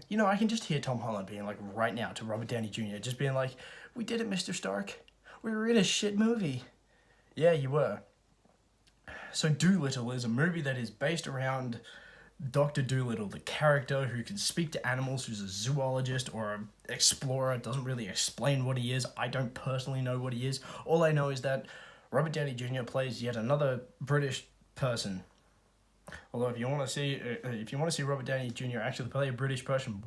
You know, I can just hear Tom Holland being like right now to Robert Downey Jr. just being like, "We did it, Mr. Stark. We were in a shit movie." Yeah, you were. So Dolittle is a movie that is based around Dr. Dolittle, the character who can speak to animals, who's a zoologist or an explorer, doesn't really explain what he is. I don't personally know what he is. All I know is that Robert Downey Jr. plays yet another British person. Although if you want to see Robert Downey Jr. actually play a British person,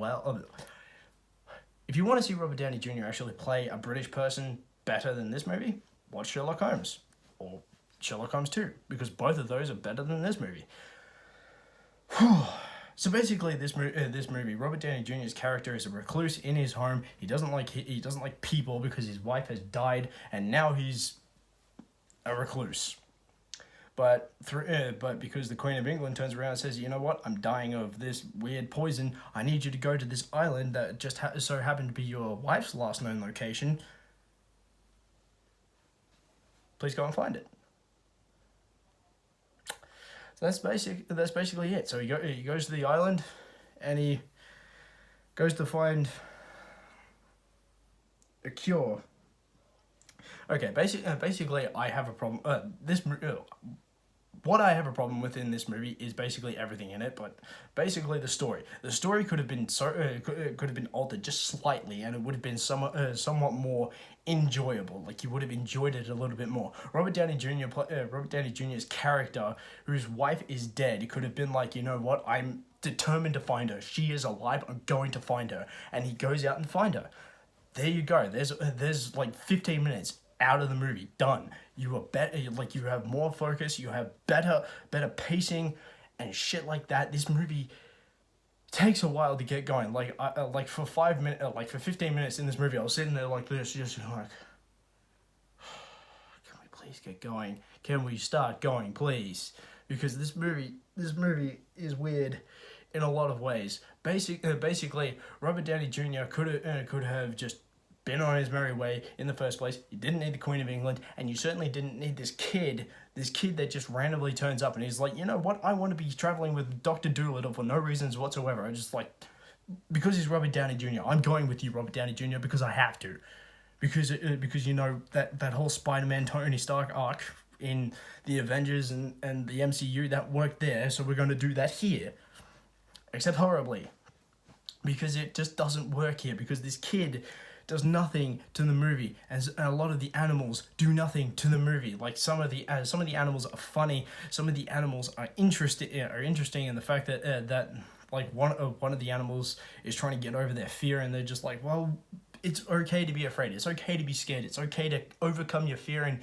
if you want to see Robert Downey Jr. actually play a British person better than this movie, watch Sherlock Holmes or Sherlock Holmes 2, because both of those are better than this movie. So basically, this movie, Robert Downey Jr.'s character is a recluse in his home. He doesn't like people because his wife has died, and now he's a recluse. But because the Queen of England turns around and says, "You know what? I'm dying of this weird poison. I need you to go to this island that just so happened to be your wife's last known location. Please go and find it." So that's basically it. So he goes to the island, and he goes to find a cure. Okay, basically, I have a problem. What I have a problem with in this movie is basically everything in it, but basically the story. The story could have been could have been altered just slightly, and it would have been somewhat more enjoyable. Like you would have enjoyed it a little bit more. Robert Downey Jr.'s character, whose wife is dead, could have been like, "You know what? I'm determined to find her. She is alive. I'm going to find her," and he goes out and find her. There you go. There's like 15 minutes out of the movie. Done. You are better. Like you have more focus. You have better pacing and shit like that. This movie takes a while to get going. Like for 15 minutes in this movie, I was sitting there like this, just like, can we please get going? Can we start going, please? Because this movie is weird in a lot of ways. Basically, Robert Downey Jr. could have just been on his merry way in the first place. You didn't need the Queen of England, and you certainly didn't need this kid that just randomly turns up and he's like, "You know what? I want to be traveling with Dr. Dolittle for no reasons whatsoever. I just like, because he's Robert Downey Jr. I'm going with you, Robert Downey Jr. because I have to, because you know that whole Spider-Man Tony Stark arc in the Avengers and the MCU that worked there, so we're going to do that here, except horribly, because it just doesn't work here, because this kid does nothing to the movie, and a lot of the animals do nothing to the movie. Like some of the animals are funny, some of the animals are interesting in the fact that like one of the animals is trying to get over their fear, and they're just like, "Well, it's okay to be afraid. It's okay to be scared. It's okay to overcome your fear and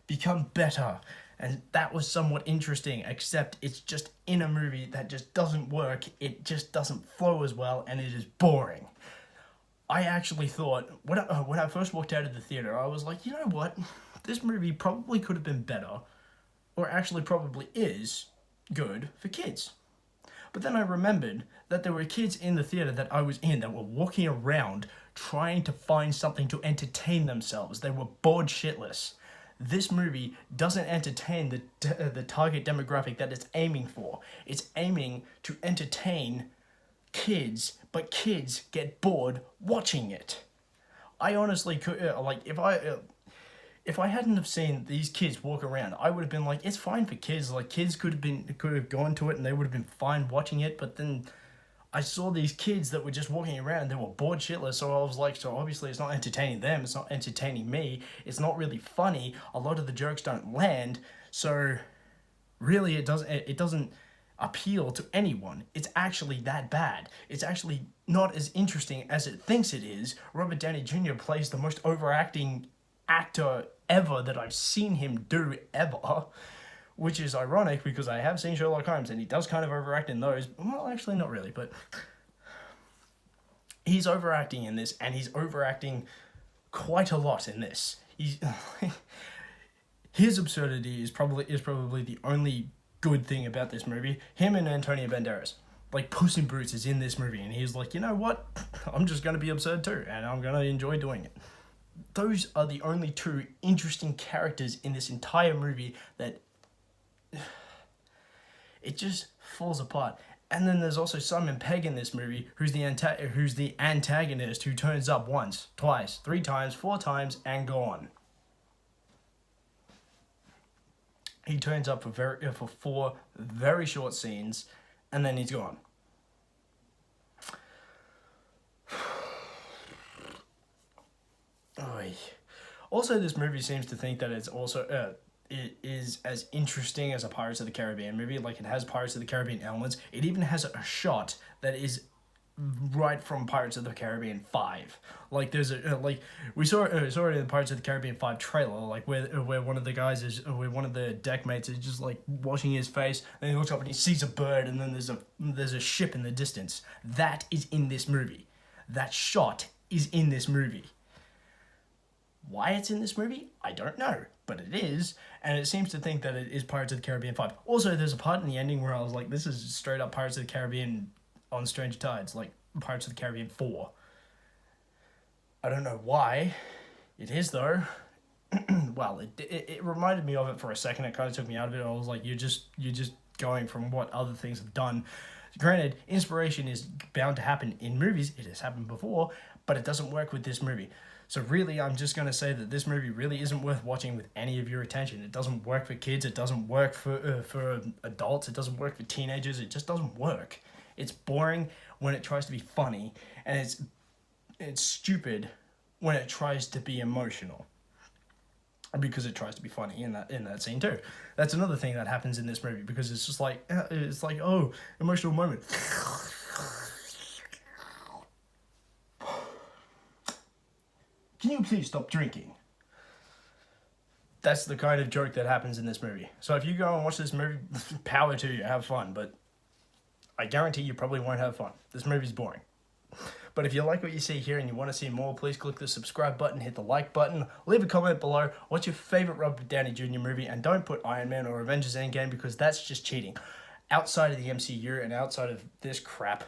become better." And that was somewhat interesting, except it's just in a movie that just doesn't work. It just doesn't flow as well, and it is boring. I actually thought, when I first walked out of the theater, I was like, you know what? This movie probably could have been better, or actually probably is good for kids. But then I remembered that there were kids in the theater that I was in that were walking around trying to find something to entertain themselves. They were bored shitless. This movie doesn't entertain the target demographic that it's aiming for. It's aiming to entertain kids, but kids get bored watching it. I honestly could if I hadn't have seen these kids walk around, I would have been like, it's fine for kids. Like kids could have gone to it and they would have been fine watching it. But then I saw these kids that were just walking around and they were bored shitless. So I was like, so obviously it's not entertaining them. It's not entertaining me. It's not really funny. A lot of the jokes don't land. So really, it doesn't appeal to anyone. It's actually that bad. It's actually not as interesting as it thinks it is. Robert Downey Jr. plays the most overacting actor ever that I've seen him do ever, which is ironic because I have seen Sherlock Holmes and he does kind of overact in those. Well, actually not really, but he's overacting in this, and he's overacting quite a lot in this. His absurdity is probably the only good thing about this movie. Him and Antonio Banderas, like Puss in Boots is in this movie, and he's like, you know what? I'm just gonna be absurd too, and I'm gonna enjoy doing it. Those are the only two interesting characters in this entire movie that it just falls apart. And then there's also Simon Pegg in this movie, who's the antagonist, who turns up once, twice, 3 times, 4 times, and gone. He turns up for 4 very short scenes, and then he's gone. Oy. Also, this movie seems to think that it's also it is as interesting as a Pirates of the Caribbean movie. Like, it has Pirates of the Caribbean elements. It even has a shot that is right from Pirates of the Caribbean 5. Like, there's a like we saw it in the Pirates of the Caribbean 5 trailer, like where one of the guys is where one of the deck mates is just like washing his face, and he looks up and he sees a bird, and then there's a ship in the distance. That is in this movie. That shot is in this movie. Why it's in this movie, I don't know, but it is, and it seems to think that it is Pirates of the Caribbean 5. Also, there's a part in the ending where I was like, this is straight up Pirates of the Caribbean on Strange Tides, like Pirates of the Caribbean 4. I don't know why. It is, though. Well, it reminded me of it for a second. It kind of took me out of it. I was like, you're just going from what other things have done. Granted, inspiration is bound to happen in movies. It has happened before, but it doesn't work with this movie. So really, I'm just going to say that this movie really isn't worth watching with any of your attention. It doesn't work for kids. It doesn't work for adults. It doesn't work for teenagers. It just doesn't work. It's boring when it tries to be funny, and it's stupid when it tries to be emotional, because it tries to be funny in that scene too. That's another thing that happens in this movie, because it's just like oh, emotional moment. Can you please stop drinking? That's the kind of joke that happens in this movie. So if you go and watch this movie, power to you, have fun, but I guarantee you probably won't have fun. This movie's boring. But if you like what you see here and you want to see more, please click the subscribe button, hit the like button, leave a comment below. What's your favorite Robert Downey Jr. movie? And don't put Iron Man or Avengers Endgame, because that's just cheating. Outside of the MCU and outside of this crap,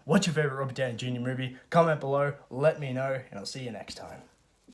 what's your favorite Robert Downey Jr. movie? Comment below, let me know, and I'll see you next time.